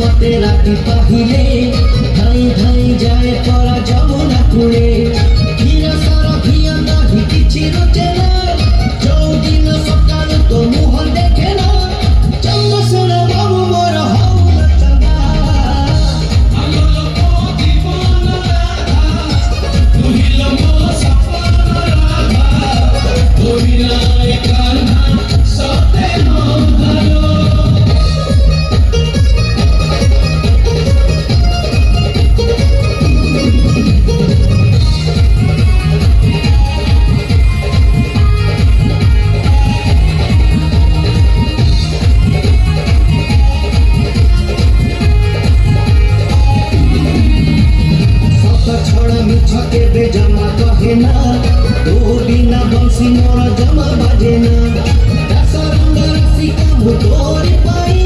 মতে রাতি পাহিলে ধাই ধাই যায় পরা যমুনা কুলে ধীরা সারা ভিয়া দাহি কিছু রোচে না যৌদিন সকাল তো মুহ দেখে না চন্দ শোনো বাবু মোর হৌল চন্দা আলোল জীবন রাধা তুহিল মো সপন রাধা গোবিনায় কান্না সতে মন্দালো छके बेजमा कहे ना तो बिना बंसी मोर जमा बाजे ना दस रंग राशि का मुतोरी पाई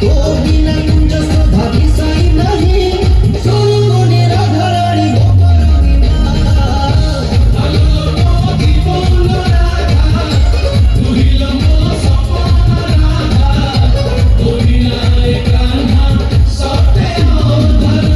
तो बिना कुंज शोभा विषय नहीं सोनी मोने राधा रानी गोपरानी ना आलो जीवन राधा तुहिल मो सपन राधा गोविनाय कान्हा सते मधुर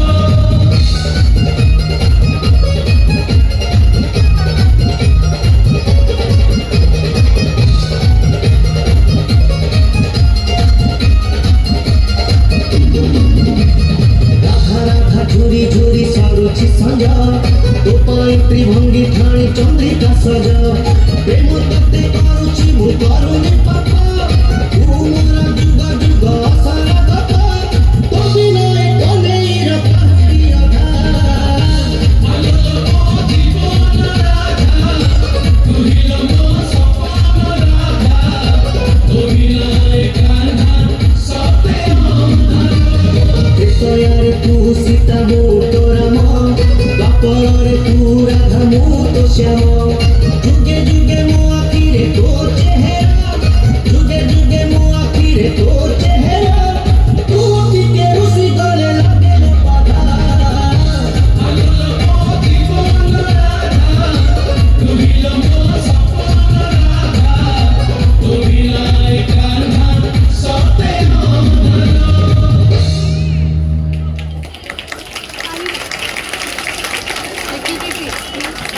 ঝুরি ঝুরি সারুছি সঞ্জা তো পাই ত্রিভঙ্গি ঠাণি চন্দ্রিকা সজা